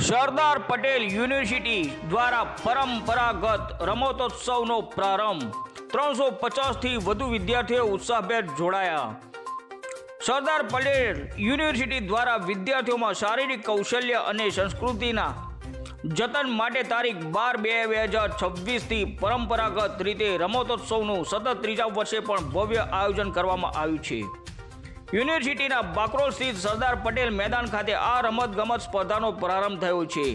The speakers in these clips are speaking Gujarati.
સરદાર પટેલ યુનિવર્સિટી દ્વારા પરંપરાગત રમતોત્સવનો પ્રારંભ 350થી વધુ વિદ્યાર્થીઓ ઉત્સાહભેર જોડાયા। સરદાર પટેલ યુનિવર્સિટી દ્વારા વિદ્યાર્થીઓમાં શારીરિક કૌશલ્ય અને સંસ્કૃતિના જતન માટે તારીખ 12/2/2026થી પરંપરાગત રીતે રમતોત્સવનું સતત ત્રીજા વર્ષે પણ ભવ્ય આયોજન કરવામાં આવ્યું છે। યુનિવર્સિટીના બાકરોલ સ્થિત સરદાર પટેલ મેદાન ખાતે આ રમતગમત સ્પર્ધાનો પ્રારંભ થયો છે।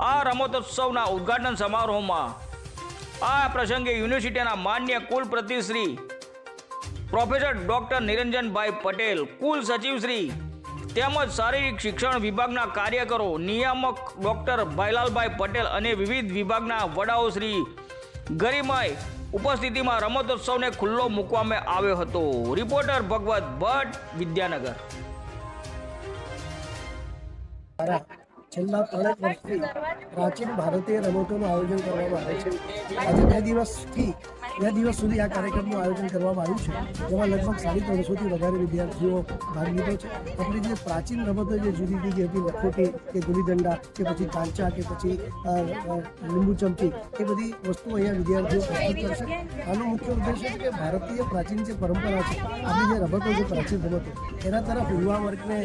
આ રમતોત્સવના ઉદ્ઘાટન સમારોહમાં આ પ્રસંગે યુનિવર્સિટીના માન્ય કુલપતિ શ્રી પ્રોફેસર ડૉક્ટર નિરંજનભાઈ પટેલ, કુલ સચિવ શ્રી તેમજ શારીરિક શિક્ષણ વિભાગના કાર્યકરો, નિયામક ડૉક્ટર ભાઈલાલભાઈ પટેલ અને વિવિધ વિભાગના વડાઓ શ્રી ગરિમાય ઉપસ્થિતિમાં રમતોત્સવને ખુલ્લો મૂકવામાં આવ્યો હતો। રિપોર્ટર ભગવત ભટ્ટ, વિદ્યાનગર। છેલ્લા 3 વર્ષથી પ્રાચીન ભારતીય રમતોનું આયોજન કરવામાં આવે છે। આજે 2 દિવસ સુધી આ કાર્યક્રમનું આયોજન કરવામાં આવ્યું છે, જેમાં લગભગ 350થી વધારે વિદ્યાર્થીઓ ભાગ લીધો છે। આપણી જે પ્રાચીન રમતો જે જુદી જુદી હતી, લખોટી કે ગુલીદંડા કે પછી કાંચા કે પછી લીંબુ ચમચી, એ બધી વસ્તુઓ અહીંયા વિદ્યાર્થીઓ પ્રસ્તુત કરશે। આનો મુખ્ય ઉદ્દેશ છે કે ભારતીય પ્રાચીન જે પરંપરા છે, આપણી જે રમતો છે પ્રાચીન રમતો, એના તરફ યુવા વર્ગને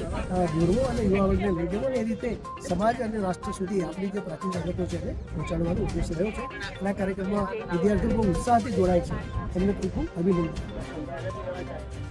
દોરવો અને યુવા વર્ગને લઈ જવો, એ રીતે સમાજ અને રાષ્ટ્ર સુધી આપણી જે પ્રાચીન રમતો છે એને પહોંચાડવાનો ઉદ્દેશ રહ્યો છે। અને આ કાર્યક્રમમાં વિદ્યાર્થીઓ બહુ ઉત્સાહથી જોડાય છે, એમને ખૂબ ખૂબ અભિનંદન।